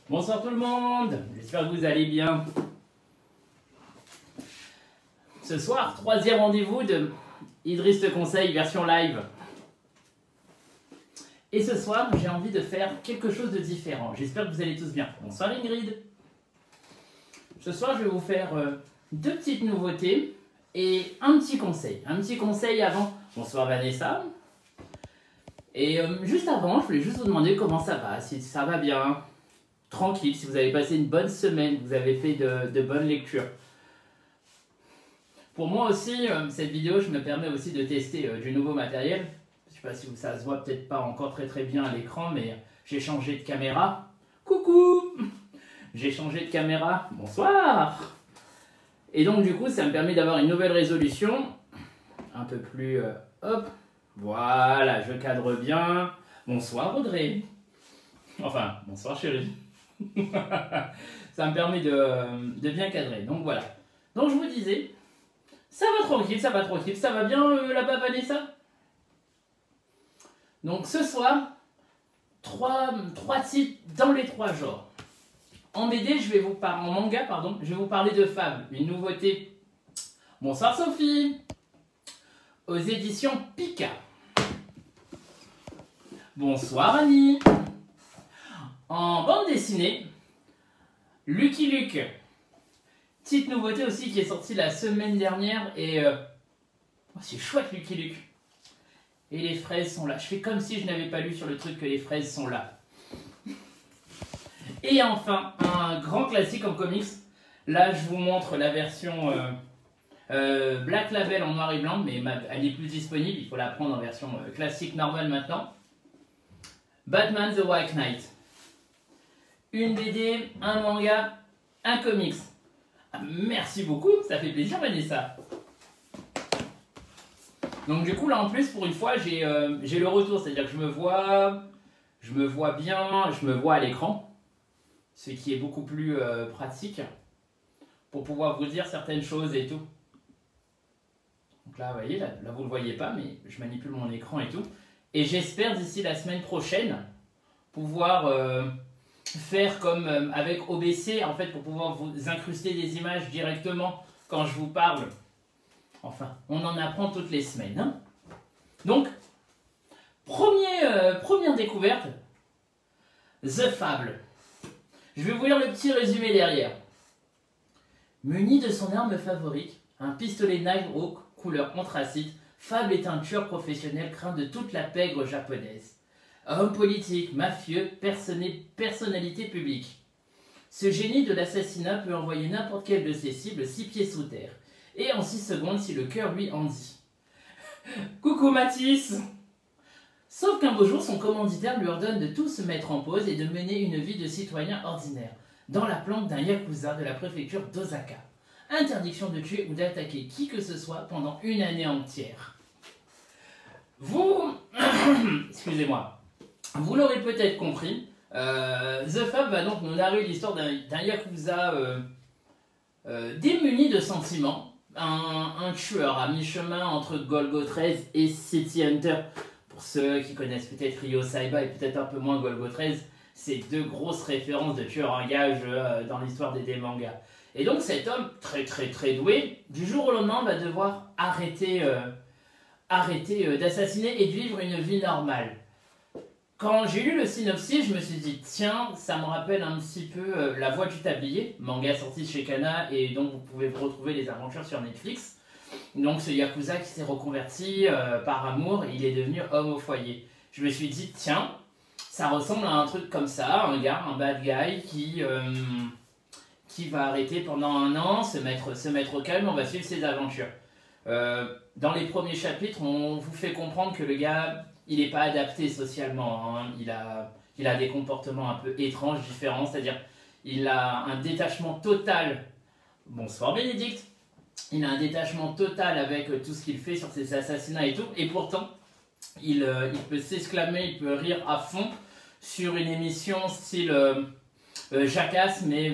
Bonsoir tout le monde, j'espère que vous allez bien. Ce soir, troisième rendez-vous de Idriss te conseille version live. Et ce soir, j'ai envie de faire quelque chose de différent. J'espère que vous allez tous bien. Bonsoir Ingrid. Ce soir, je vais vous faire deux petites nouveautés et un petit conseil. Un petit conseil avant. Bonsoir Vanessa. Et juste avant, je voulais juste vous demander comment ça va, si ça va bien. Tranquille, si vous avez passé une bonne semaine, vous avez fait de bonnes lectures. Pour moi aussi, cette vidéo, je me permets aussi de tester du nouveau matériel. Je ne sais pas si ça se voit peut-être pas encore très bien à l'écran, mais j'ai changé de caméra. Coucou! J'ai changé de caméra. Bonsoir! Et donc du coup, ça me permet d'avoir une nouvelle résolution. Un peu plus... hop! Voilà, je cadre bien. Bonsoir Audrey. Enfin, bonsoir chérie. Ça me permet de bien cadrer. Donc voilà. Donc je vous disais, ça va tranquille, ça va tranquille. Ça va bien là-bas Vanessa? Donc ce soir, trois titres dans les trois genres. En BD, je vais vous parler, en manga, pardon, je vais vous parler de Fable, une nouveauté. Bonsoir Sophie. Aux éditions Pika. Bonsoir Annie. En bande dessinée, Lucky Luke. Petite nouveauté aussi qui est sortie la semaine dernière et c'est chouette Lucky Luke. Et les fraises sont là. Je fais comme si je n'avais pas lu sur le truc que les fraises sont là. Et enfin, un grand classique en comics. Là, je vous montre la version Black Label en noir et blanc, mais elle n'est plus disponible. Il faut la prendre en version classique normale maintenant. Batman The White Knight. Une BD, un manga, un comics. Ah, merci beaucoup, ça fait plaisir Vanessa. Donc du coup là en plus pour une fois j'ai le retour, c'est-à-dire que je me vois bien, je me vois à l'écran, ce qui est beaucoup plus pratique pour pouvoir vous dire certaines choses et tout. Donc là vous voyez, là vous ne le voyez pas mais je manipule mon écran et tout. Et j'espère d'ici la semaine prochaine pouvoir faire comme avec OBC en fait pour pouvoir vous incruster des images directement quand je vous parle. Enfin, on en apprend toutes les semaines. Hein. Donc, première découverte, The Fable. Je vais vous lire le petit résumé derrière. Muni de son arme favorite, un pistolet Nighthawk couleur anthracite, Fable est un tueur professionnel craint de toute la pègre japonaise. Homme politique, mafieux, personnalité publique. Ce génie de l'assassinat peut envoyer n'importe quelle de ses cibles 6 pieds sous terre. Et en 6 secondes si le cœur lui en dit. Coucou Mathis! Sauf qu'un beau jour, son commanditaire lui ordonne de tout se mettre en pause et de mener une vie de citoyen ordinaire, dans la planque d'un yakuza de la préfecture d'Osaka. Interdiction de tuer ou d'attaquer qui que ce soit pendant une année entière. Vous... Excusez-moi. Vous l'aurez peut-être compris, The Fable va donc nous narrer l'histoire d'un yakuza démuni de sentiments, un tueur à mi-chemin entre Golgo 13 et City Hunter. Pour ceux qui connaissent peut-être Ryo Saiba et peut-être un peu moins Golgo 13, c'est deux grosses références de tueurs en gage dans l'histoire des mangas. Et donc cet homme très doué, du jour au lendemain va devoir arrêter d'assassiner et de vivre une vie normale. Quand j'ai lu le synopsis, je me suis dit, tiens, ça me rappelle un petit peu La Voix du Tablier, manga sorti chez Kana, et donc vous pouvez retrouver les aventures sur Netflix. Donc ce Yakuza qui s'est reconverti par amour, il est devenu homme au foyer. Je me suis dit, tiens, ça ressemble à un truc comme ça, un gars, un bad guy qui va arrêter pendant un an, se mettre au calme, on va suivre ses aventures. Dans les premiers chapitres, on vous fait comprendre que le gars... il n'est pas adapté socialement, hein. Il a des comportements un peu étranges, différents, c'est-à-dire il a un détachement total, bonsoir Bénédicte, il a un détachement total avec tout ce qu'il fait sur ses assassinats et tout, et pourtant il peut s'exclamer, il peut rire à fond sur une émission style Jackass, mais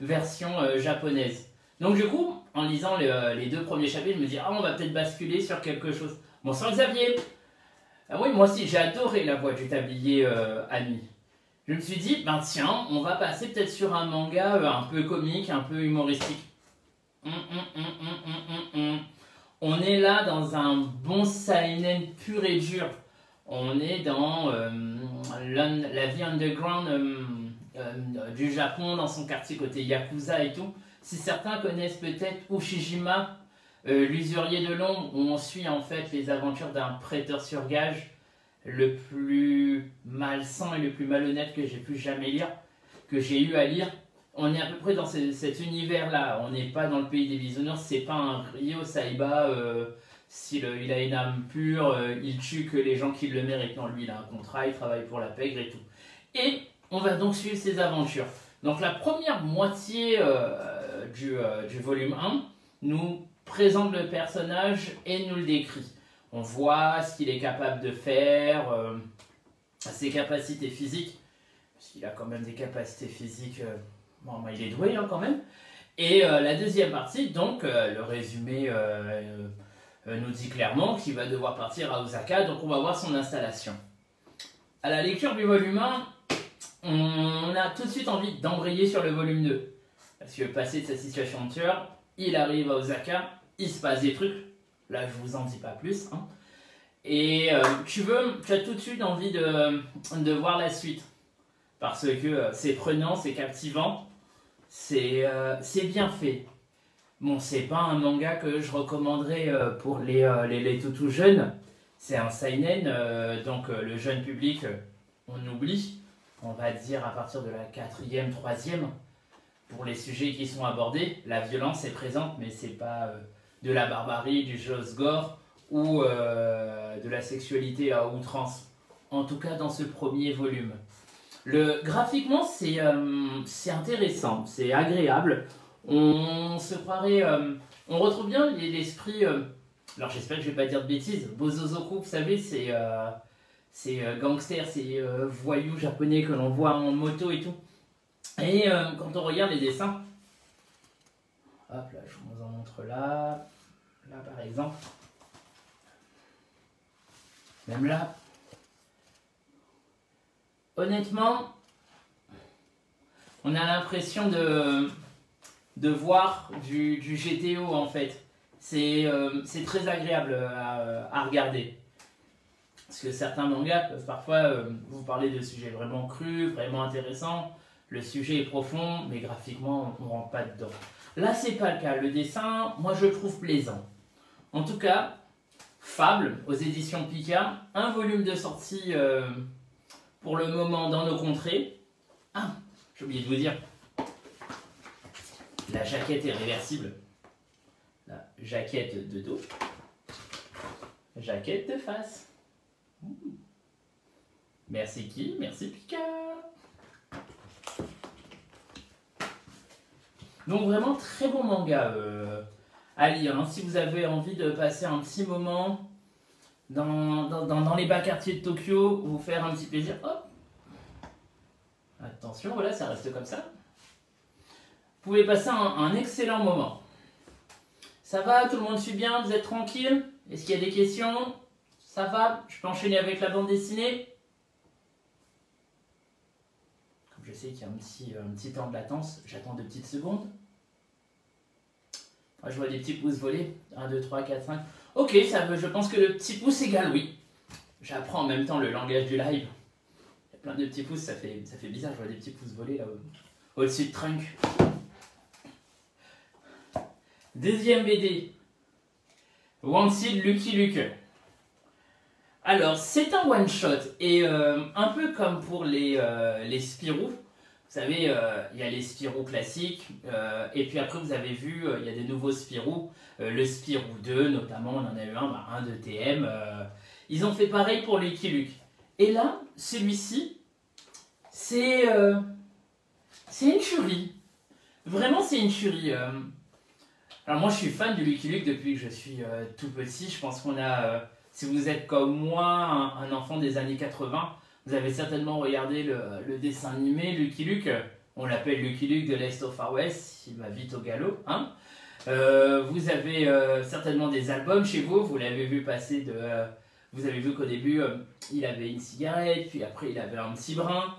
version japonaise. Donc du coup, en lisant les deux premiers chapitres, je me dis, ah, on va peut-être basculer sur quelque chose. Bonsoir Xavier. Ah oui, moi aussi, j'ai adoré La Voix du Tablier Annie. Je me suis dit, ben tiens, on va passer peut-être sur un manga un peu comique, un peu humoristique. On est là dans un bon seinen pur et dur. On est dans la vie underground du Japon, dans son quartier côté Yakuza et tout. Si certains connaissent peut-être Ushijima, l'usurier de l'ombre, où on suit en fait les aventures d'un prêteur sur gage, le plus malsain et le plus malhonnête que j'ai pu jamais lire, que j'ai eu à lire. On est à peu près dans cet univers-là. On n'est pas dans le pays des bisounours. C'est pas un Ryo Saiba. Il a une âme pure, il tue que les gens qui le méritent. Non, lui, il a un contrat, il travaille pour la pègre et tout. Et on va donc suivre ses aventures. Donc la première moitié du volume 1 nous présente le personnage et nous le décrit. On voit ce qu'il est capable de faire, ses capacités physiques, parce qu'il a quand même des capacités physiques, bon, il est doué hein, quand même. Et la deuxième partie, donc le résumé nous dit clairement qu'il va devoir partir à Osaka, donc on va voir son installation. À la lecture du volume 1, on a tout de suite envie d'embrayer sur le volume 2. Parce que passé de sa situation de tueur, il arrive à Osaka, il se passe des trucs. Là, je vous en dis pas plus. Hein. Et tu as tout de suite envie de voir la suite. Parce que c'est prenant, c'est captivant, c'est bien fait. Bon, c'est pas un manga que je recommanderais pour les tout jeunes. C'est un seinen, donc le jeune public, on oublie. On va dire à partir de la 4e, 3e. Pour les sujets qui sont abordés, la violence est présente, mais c'est pas de la barbarie, du jose gore ou de la sexualité à outrance. En tout cas, dans ce premier volume. Graphiquement, c'est intéressant, c'est agréable. On se croirait... on retrouve bien l'esprit... alors j'espère que je vais pas dire de bêtises. Bozozoku, vous savez, c'est gangster, c'est voyous japonais que l'on voit en moto et tout. Et quand on regarde les dessins... Hop là, je vous en montre là. Là par exemple. Même là. Honnêtement, on a l'impression de voir du GTO en fait. C'est très agréable à regarder. Parce que certains mangas peuvent parfois vous parler de sujets vraiment crus, vraiment intéressants. Le sujet est profond, mais graphiquement, on ne rentre pas dedans. Là, c'est pas le cas. Le dessin, moi, je le trouve plaisant. En tout cas, Fable, aux éditions Pika, un volume de sortie pour le moment dans nos contrées. Ah, j'ai oublié de vous dire, la jaquette est réversible. La jaquette de dos, jaquette de face. Merci qui? Merci Pika. Donc vraiment très bon manga à lire. Hein. Si vous avez envie de passer un petit moment dans les bas quartiers de Tokyo, vous faire un petit plaisir, hop. Attention, voilà, ça reste comme ça. Vous pouvez passer un excellent moment. Ça va, tout le monde suit bien, vous êtes tranquille? Est-ce qu'il y a des questions? Ça va? Je peux enchaîner avec la bande dessinée? Comme je sais qu'il y a un petit temps de latence, j'attends 2 petites secondes. Ah, je vois des petits pouces voler. 1, 2, 3, 4, 5. Ok, je pense que le petit pouce égale oui. J'apprends en même temps le langage du live. Il y a plein de petits pouces, ça fait bizarre, je vois des petits pouces voler là au-dessus de Trunk. Deuxième BD. Wanted Lucky Luke. Alors, c'est un one-shot, et un peu comme pour les Spirou, vous savez, il y a les Spirou classiques, et puis après vous avez vu, il y a des nouveaux Spirou, le Spirou 2 notamment, on en a eu un de TM, ils ont fait pareil pour Lucky Luke. Et là, celui-ci, c'est une tuerie, vraiment c'est une tuerie. Alors moi je suis fan de Lucky Luke depuis que je suis tout petit, je pense qu'on a... si vous êtes comme moi, un enfant des années 80, vous avez certainement regardé le dessin animé Lucky Luke. On l'appelle Lucky Luke de l'Est au Far West, il va vite au galop. Hein. Vous avez certainement des albums chez vous, vous l'avez vu passer Vous avez vu qu'au début, il avait une cigarette, puis après il avait un petit brin.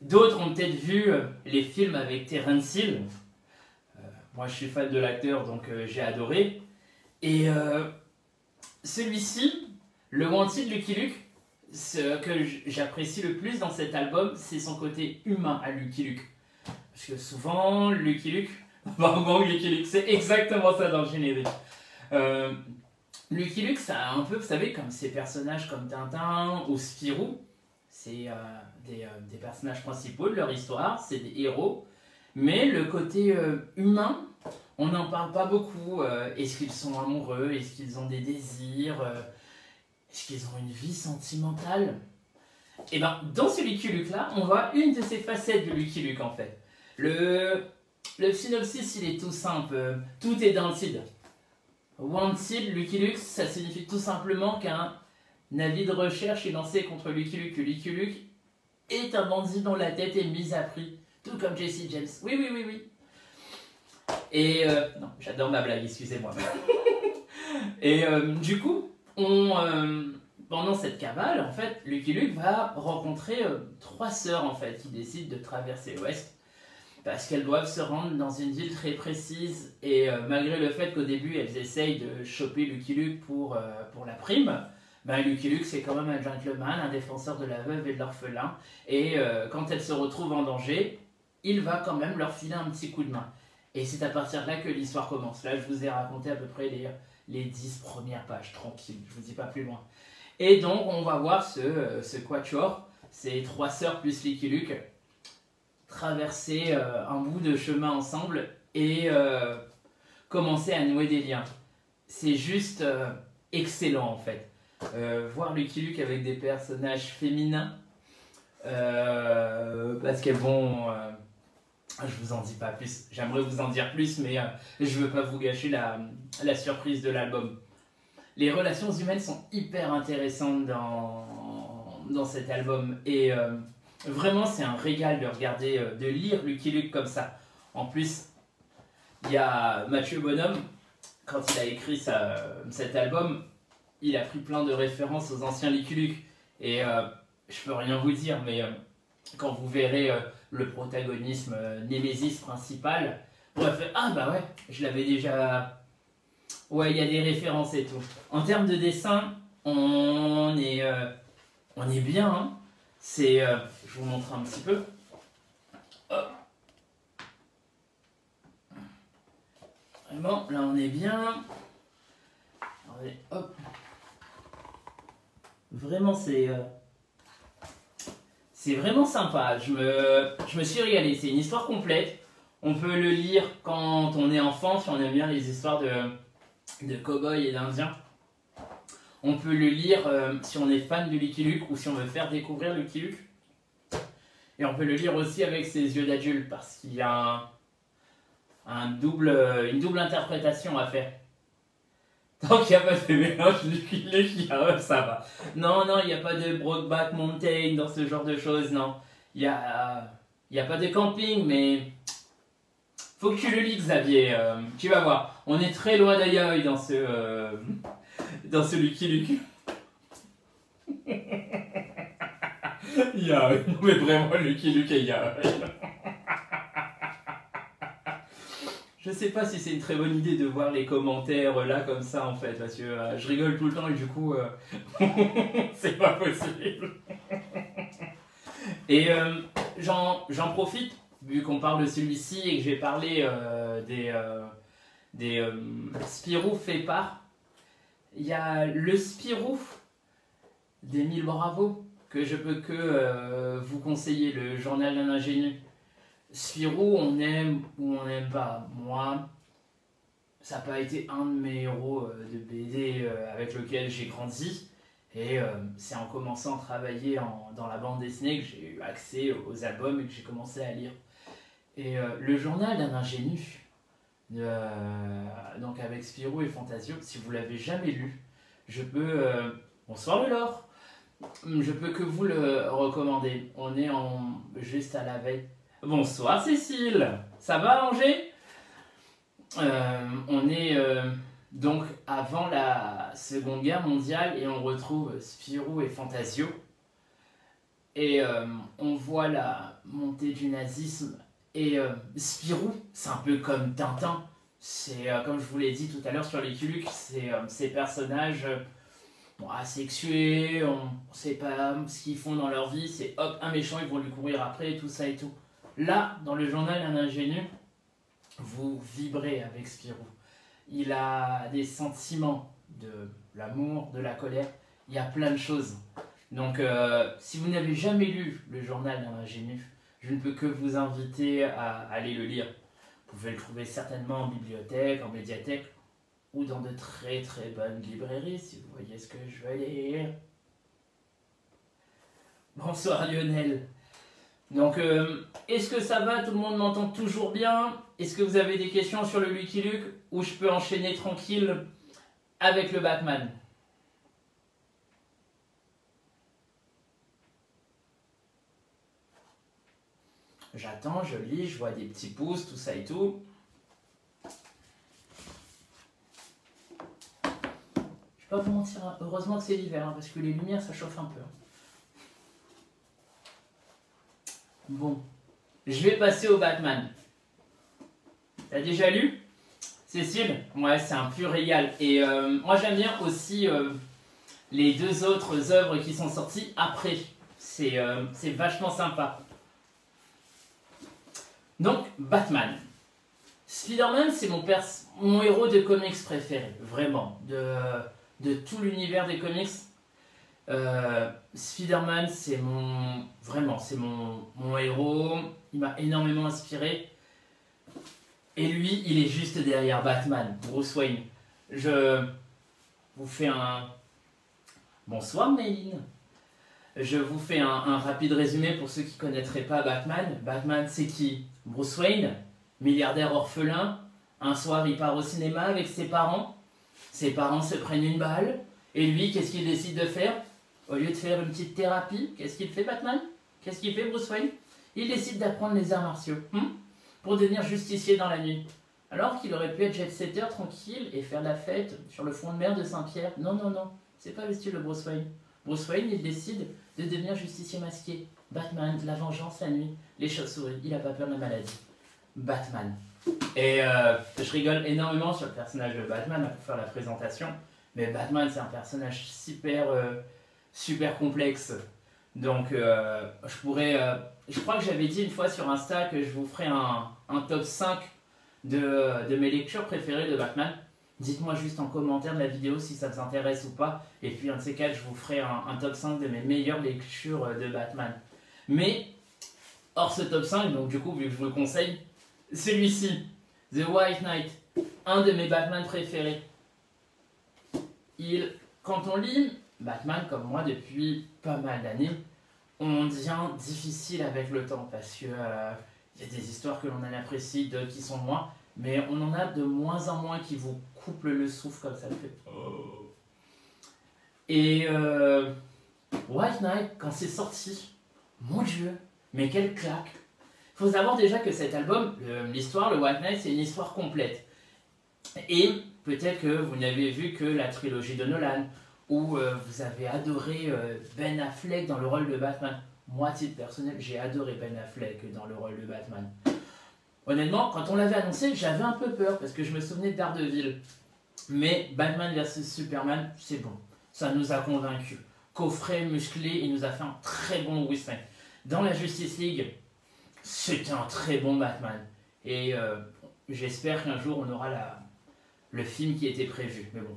D'autres ont peut-être vu les films avec Terence Hill. Moi je suis fan de l'acteur, donc j'ai adoré. Et celui-ci, le Wanted Lucky Luke, ce que j'apprécie le plus dans cet album, c'est son côté humain à Lucky Luke. Parce que souvent, Lucky Luke, c'est exactement ça dans le générique. Lucky Luke, ça a un peu, vous savez, comme ces personnages comme Tintin ou Spirou, c'est des personnages principaux de leur histoire, c'est des héros, mais le côté humain, on n'en parle pas beaucoup. Est-ce qu'ils sont amoureux? Est-ce qu'ils ont des désirs? Est-ce qu'ils ont une vie sentimentale? Et bien, dans ce Lucky Luke là, on voit une de ces facettes de Lucky Luke en fait. Le synopsis, il est tout simple, tout est dans le titre. Wanted, Lucky Luke, ça signifie tout simplement qu'un avis de recherche est lancé contre Lucky Luke. Lucky Luke est un bandit dont la tête est mise à prix, tout comme Jesse James. Oui, oui, oui, oui. Et non, j'adore ma blague, excusez-moi. Et du coup, pendant cette cavale, en fait, Lucky Luke va rencontrer 3 sœurs en fait qui décident de traverser l'Ouest parce qu'elles doivent se rendre dans une ville très précise. Et malgré le fait qu'au début elles essayent de choper Lucky Luke pour la prime, ben Lucky Luke c'est quand même un gentleman, un défenseur de la veuve et de l'orphelin. Et quand elles se retrouvent en danger, il va quand même leur filer un petit coup de main. Et c'est à partir de là que l'histoire commence. Là je vous ai raconté à peu près les 10 premières pages, tranquille, je vous dis pas plus loin. Et donc on va voir ce quatuor, ces 3 sœurs plus Lucky Luke, traverser un bout de chemin ensemble et commencer à nouer des liens. C'est juste excellent en fait. Voir Lucky Luke avec des personnages féminins, parce qu'elles vont... je vous en dis pas plus, j'aimerais vous en dire plus, mais je veux pas vous gâcher la surprise de l'album. Les relations humaines sont hyper intéressantes dans cet album et vraiment c'est un régal de regarder, de lire Lucky Luke comme ça. En plus, il y a Mathieu Bonhomme, quand il a écrit cet album, il a pris plein de références aux anciens Lucky Luke. Et je peux rien vous dire, mais quand vous verrez le protagonisme Némésis principal, bref, ah bah ouais, je l'avais déjà... Ouais, il y a des références et tout. En termes de dessin, on est bien. Hein. Je vous montre un petit peu. Hop. Vraiment, là on est bien. Attendez, hop. Vraiment, c'est vraiment sympa. Je me suis régalé. C'est une histoire complète. On peut le lire quand on est enfant, si on aime bien les histoires de cow-boys et d'indiens. On peut le lire si on est fan de Lucky Luke ou si on veut faire découvrir Lucky Luke. Et on peut le lire aussi avec ses yeux d'adulte parce qu'il y a une double interprétation à faire. Tant qu'il n'y a pas de mélange Lucky Luke, ça va. Non, non, il n'y a pas de Brokeback Mountain dans ce genre de choses, non. Il n'y a pas de camping, mais... Faut que tu le lis, Xavier. Tu vas voir. On est très loin d'ailleurs dans ce Lucky Luke. Yaoi. Non mais vraiment, Lucky Luke et Yaoi. Je sais pas si c'est une très bonne idée de voir les commentaires là comme ça en fait, parce que je rigole tout le temps et du coup, c'est pas possible. Et j'en profite. Vu qu'on parle de celui-ci et que j'ai parlé des Spirou fait part, il y a le Spirou d'Émile Bravo que je peux que vous conseiller, le journal d'un ingénu. Spirou, on aime ou on n'aime pas. Moi, ça n'a pas été un de mes héros de BD avec lequel j'ai grandi. Et c'est en commençant à travailler dans la bande dessinée que j'ai eu accès aux albums et que j'ai commencé à lire. Et le journal d'un ingénu, donc avec Spirou et Fantasio, si vous l'avez jamais lu, je peux... bonsoir le lore. Je peux que vous le recommander. On est juste à la veille. Bonsoir Cécile. Ça va Angers? On est donc avant Seconde Guerre mondiale et on retrouve Spirou et Fantasio. Et on voit la montée du nazisme. Et Spirou, c'est un peu comme Tintin. C'est, comme je vous l'ai dit tout à l'heure sur Lucky Luke, c'est ces personnages asexués, on ne sait pas ce qu'ils font dans leur vie, c'est hop, un méchant, ils vont lui courir après, tout ça et tout. Là, dans le journal d'un ingénu, vous vibrez avec Spirou. Il a des sentiments de l'amour, de la colère, il y a plein de choses. Donc, si vous n'avez jamais lu le journal d'un ingénu, je ne peux que vous inviter à aller le lire. Vous pouvez le trouver certainement en bibliothèque, en médiathèque, ou dans de très très bonnes librairies, si vous voyez ce que je veux dire. Bonsoir Lionel. Donc, est-ce que ça va? Tout le monde m'entend toujours bien? Est-ce que vous avez des questions sur le Lucky Luke? Ou je peux enchaîner tranquille avec le Batman? J'attends, je lis, je vois des petits pouces, tout ça et tout. Je vais pas vous mentir, hein. Heureusement que c'est l'hiver, hein, parce que les lumières ça chauffe un peu. Bon, je vais passer au Batman. T'as déjà lu, Cécile? Ouais, c'est un pur régal. Et moi j'aime bien aussi les deux autres œuvres qui sont sorties après. C'est vachement sympa. Donc, Batman. Spider-Man, c'est mon héros de comics préféré, vraiment. De tout l'univers des comics. Spider-Man, c'est mon héros. Il m'a énormément inspiré. Et lui, il est juste derrière Batman, Bruce Wayne. Je vous fais un... Bonsoir, Méline. Je vous fais un rapide résumé pour ceux qui ne connaîtraient pas Batman. Batman, c'est qui? Bruce Wayne, milliardaire orphelin. Un soir, il part au cinéma avec ses parents. Ses parents se prennent une balle. Et lui, qu'est-ce qu'il décide de faire? Au lieu de faire une petite thérapie, qu'est-ce qu'il fait, Batman? Qu'est-ce qu'il fait, Bruce Wayne? Il décide d'apprendre les arts martiaux. Pour devenir justicier dans la nuit. Alors qu'il aurait pu être jet-setter tranquille et faire la fête sur le front de mer de Saint-Pierre. Non, non, non. C'est pas le style de Bruce Wayne. Bruce Wayne, il décide de devenir justicier masqué. Batman, la vengeance la nuit, les chauves-souris, il a pas peur de la maladie. Batman. Et je rigole énormément sur le personnage de Batman pour faire la présentation, mais Batman c'est un personnage super complexe. Donc je crois que j'avais dit une fois sur Insta que je vous ferais un top 5 de mes lectures préférées de Batman. Dites-moi juste en commentaire de la vidéo si ça vous intéresse ou pas. Et puis un de ces quatre, je vous ferai un top 5 de mes meilleures lectures de Batman. Mais, hors ce top 5, donc du coup, vu que je vous le conseille, celui-ci, The White Knight, un de mes Batman préférés. Quand on lit Batman, comme moi, depuis pas mal d'années, on devient difficile avec le temps parce que y a des histoires que l'on a appréciées, d'autres qui sont moins. Mais on en a de moins en moins qui vous coupent le souffle comme ça le fait. Oh. Et White Knight, quand c'est sorti, mon Dieu, mais quelle claque! Il faut savoir déjà que cet album, l'histoire, le White Knight, c'est une histoire complète. Et peut-être que vous n'avez vu que la trilogie de Nolan, où vous avez adoré Ben Affleck dans le rôle de Batman. Moi, à titre personnel, j'ai adoré Ben Affleck dans le rôle de Batman. Honnêtement, quand on l'avait annoncé, j'avais un peu peur parce que je me souvenais de Daredevil. Mais Batman vs Superman, c'est bon. Ça nous a convaincus. Coffret, musclé, il nous a fait un très bon western. Dans la Justice League, c'était un très bon Batman. Et j'espère qu'un jour on aura le film qui était prévu. Mais bon,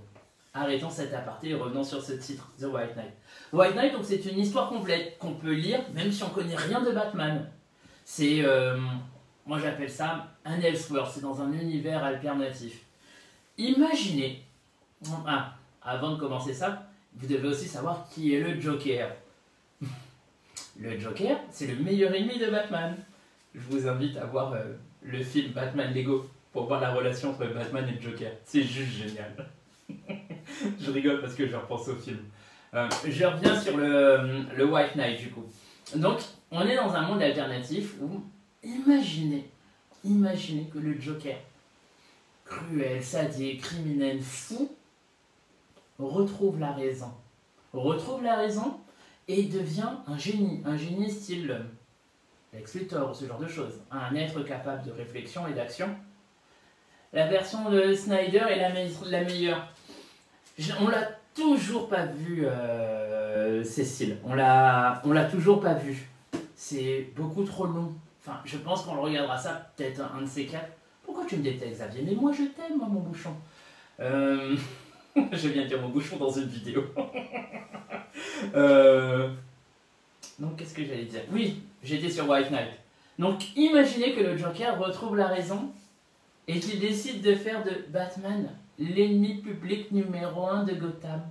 arrêtons cet aparté et revenons sur ce titre, The White Knight. White Knight, donc c'est une histoire complète qu'on peut lire même si on connaît rien de Batman. C'est... moi j'appelle ça un Elseworld, c'est dans un univers alternatif. Imaginez, avant de commencer ça, vous devez aussi savoir qui est le Joker. Le Joker, c'est le meilleur ennemi de Batman. Je vous invite à voir le film Batman Lego pour voir la relation entre Batman et le Joker. C'est juste génial. Je rigole parce que je repense au film. Je reviens sur le White Knight du coup. Donc, on est dans un monde alternatif où imaginez que le Joker, cruel, sadique, criminel, fou, retrouve la raison. Retrouve la raison et devient un génie style Lex Luthor ou ce genre de choses. Un être capable de réflexion et d'action. La version de Snyder est la meilleure. On l'a toujours pas vu, Cécile. On l'a toujours pas vu. C'est beaucoup trop long. Enfin, je pense qu'on le regardera ça, peut-être un de ces quatre. Pourquoi tu me détestes, Xavier? Mais moi, je t'aime, moi, mon bouchon. Je viens de dire mon bouchon dans une vidéo. Donc, qu'est-ce que j'allais dire? Oui, j'étais sur White Knight. Donc, imaginez que le Joker retrouve la raison et qu'il décide de faire de Batman l'ennemi public numéro 1 de Gotham.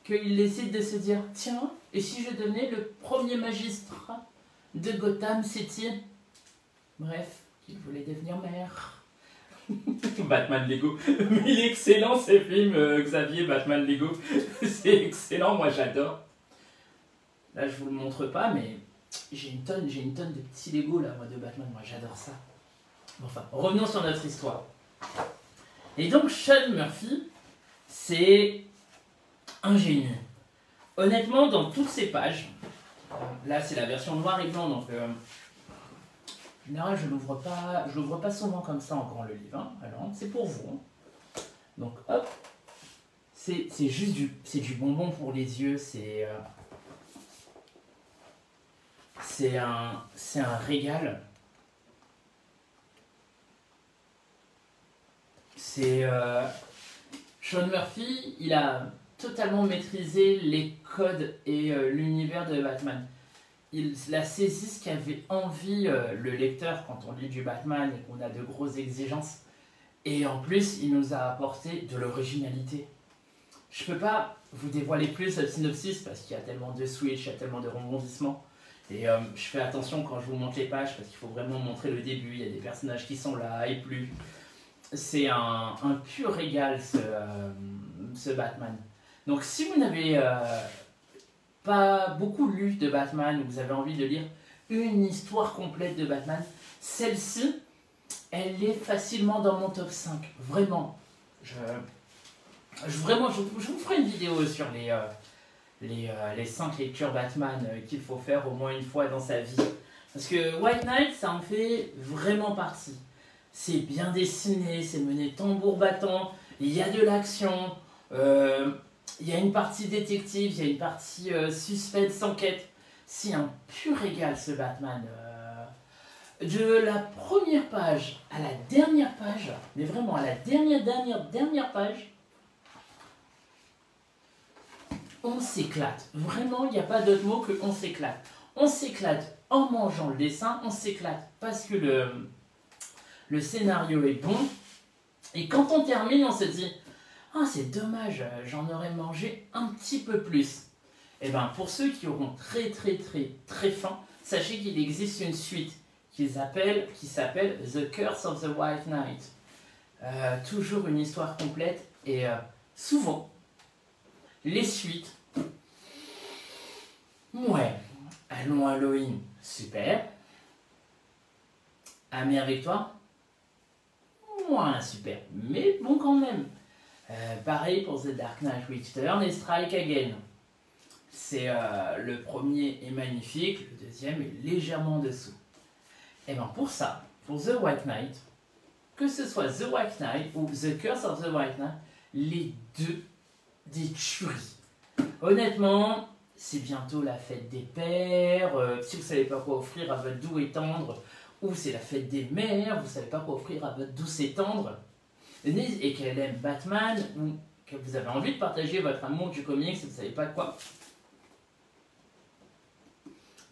Qu'il décide de se dire, tiens, et si je devenais le premier magistrat de Gotham City? Bref, il voulait devenir maire. Batman Lego. Il est excellent ces films, Xavier, Batman Lego. C'est excellent, moi j'adore. Là je vous le montre pas, mais j'ai une tonne de petits Lego là, moi, de Batman, moi j'adore ça. Enfin, revenons sur notre histoire. Et donc Sean Murphy, c'est un génie. Honnêtement, dans toutes ces pages, là c'est la version noir et blanc, donc en général je l'ouvre pas souvent comme ça en grand le livre, hein. Alors c'est pour vous. Hein. Donc hop, c'est juste du bonbon pour les yeux, c'est un régal. C'est Sean Murphy, il a totalement maîtrisé les codes et l'univers de Batman. Il a saisi ce qu'avait envie le lecteur quand on lit du Batman et qu'on a de grosses exigences. Et en plus, il nous a apporté de l'originalité. Je peux pas vous dévoiler plus le synopsis parce qu'il y a tellement de switch, il y a tellement de rebondissements. Et je fais attention quand je vous montre les pages parce qu'il faut vraiment montrer le début. Il y a des personnages qui sont là et plus. C'est un pur régal ce Batman. Donc si vous n'avez pas beaucoup lu de Batman ou vous avez envie de lire une histoire complète de Batman, celle-ci, elle est facilement dans mon top 5. Vraiment. Je vous ferai une vidéo sur les 5 lectures Batman qu'il faut faire au moins une fois dans sa vie. Parce que White Knight, ça en fait vraiment partie. C'est bien dessiné, c'est mené tambour battant, il y a de l'action, il y a une partie détective, il y a une partie suspense, enquête. C'est un pur régal ce Batman. De la première page à la dernière page, mais vraiment à la dernière page, on s'éclate. Vraiment, il n'y a pas d'autre mot que on s'éclate. On s'éclate en mangeant le dessin, on s'éclate parce que le scénario est bon. Et quand on termine, on se dit « Ah, c'est dommage, j'en aurais mangé un petit peu plus. » Et bien, pour ceux qui auront très faim, sachez qu'il existe une suite qui s'appelle The Curse of the White Knight. Toujours une histoire complète et souvent, les suites, ouais, allons Halloween, super. Ami avec toi, moins super, mais bon quand même. Pareil pour The Dark Knight Returns et Strike Again. C'est le premier est magnifique, le deuxième est légèrement en dessous. Et bien pour ça, pour The White Knight, que ce soit The White Knight ou The Curse of the White Knight, les deux des tueries. Honnêtement, c'est bientôt la fête des pères. Si vous ne savez pas quoi offrir à votre doux et tendre, ou c'est la fête des mères, vous ne savez pas quoi offrir à votre douce et tendre, et qu'elle aime Batman, ou que vous avez envie de partager votre amour du comics, vous ne savez pas quoi.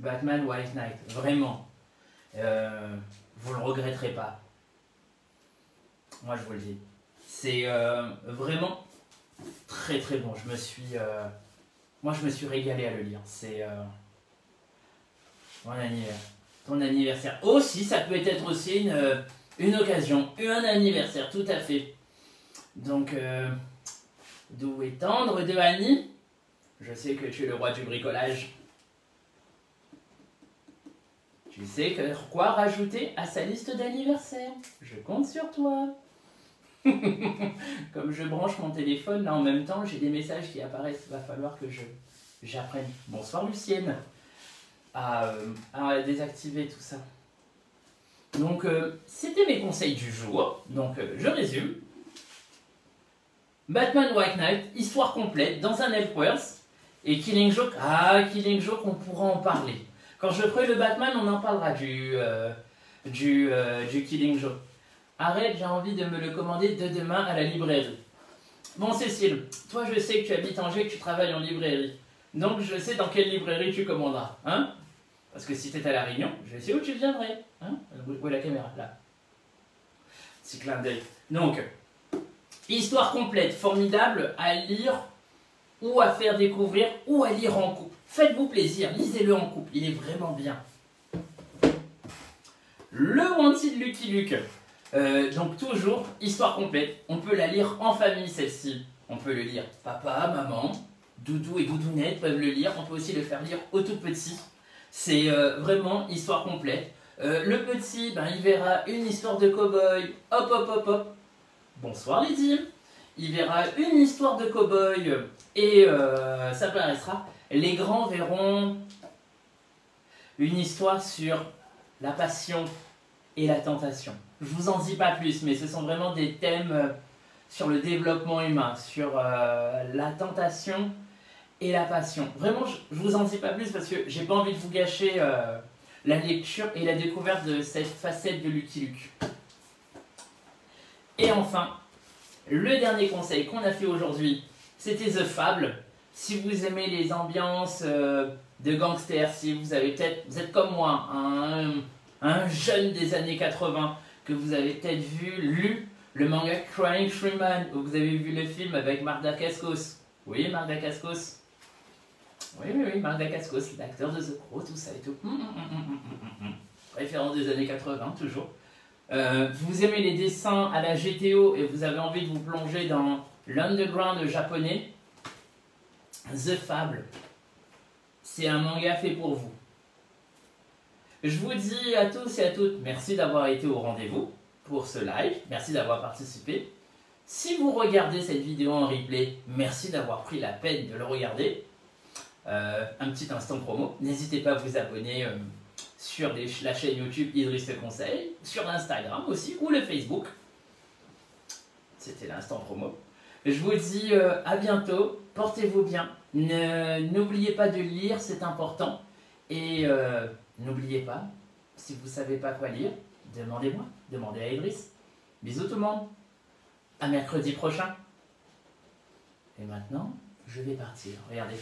Batman White Knight, vraiment. Vous ne le regretterez pas. Moi je vous le dis. C'est vraiment très bon. Moi je me suis régalé à le lire. C'est mon anniversaire. Ton anniversaire. Aussi, ça peut être aussi une occasion. Un anniversaire, tout à fait. Donc, doux et tendre de Annie. Je sais que tu es le roi du bricolage. Tu sais quoi rajouter à sa liste d'anniversaire. Je compte sur toi. Comme je branche mon téléphone, là en même temps, j'ai des messages qui apparaissent. Il va falloir que j'apprenne. Bonsoir Lucienne. À désactiver tout ça. Donc, c'était mes conseils du jour. Donc, je résume. Batman White Knight, histoire complète, dans un Elseworlds. Et Killing Joke, Killing Joke, on pourra en parler. Quand je ferai le Batman, on en parlera du Killing Joke. Arrête, j'ai envie de me le commander de demain à la librairie. Bon Cécile, toi je sais que tu habites Angers, que tu travailles en librairie. Donc je sais dans quelle librairie tu commanderas. Hein? Parce que si tu es à La Réunion, je sais où tu viendrais. Hein? Où est la caméra? Là. Petit clin d'œil. Donc, histoire complète, formidable à lire ou à faire découvrir ou à lire en couple. Faites-vous plaisir, lisez-le en couple, il est vraiment bien. Le Wanted Lucky Luke. Donc toujours, histoire complète. On peut la lire en famille celle-ci. On peut le lire papa, maman, doudou et doudounette peuvent le lire. On peut aussi le faire lire au tout petit. C'est vraiment histoire complète. Le petit, il verra une histoire de cow-boy. Hop, hop, hop, hop. Bonsoir Lydie. Il verra une histoire de cow-boy et ça paraîtra. Les grands verront une histoire sur la passion et la tentation. Je vous en dis pas plus, mais ce sont vraiment des thèmes sur le développement humain, sur la tentation et la passion. Vraiment, je vous en dis pas plus parce que j'ai pas envie de vous gâcher la lecture et la découverte de cette facette de Lucky Luke. Et enfin, le dernier conseil qu'on a fait aujourd'hui, c'était The Fable. Si vous aimez les ambiances de gangsters, si vous êtes comme moi, un jeune des années 80, que vous avez peut-être lu le manga Crying Freeman, ou vous avez vu le film avec Marc Dacascos. Oui, Marc Dacascos. Oui, Marc Dacascos, l'acteur de The Crow, tout ça et tout. Référence des années 80, toujours. Vous aimez les dessins à la GTO et vous avez envie de vous plonger dans l'underground japonais, The Fable, c'est un manga fait pour vous. Je vous dis à tous et à toutes, merci d'avoir été au rendez-vous pour ce live, merci d'avoir participé. Si vous regardez cette vidéo en replay, merci d'avoir pris la peine de le regarder. Un petit instant promo, n'hésitez pas à vous abonner sur la chaîne YouTube Idriss te conseille, sur Instagram aussi, ou le Facebook. C'était l'instant promo. Je vous dis à bientôt, portez-vous bien. N'oubliez pas de lire, c'est important. Et n'oubliez pas, si vous ne savez pas quoi lire, demandez-moi, demandez à Idriss. Bisous tout le monde, à mercredi prochain. Et maintenant, je vais partir, regardez.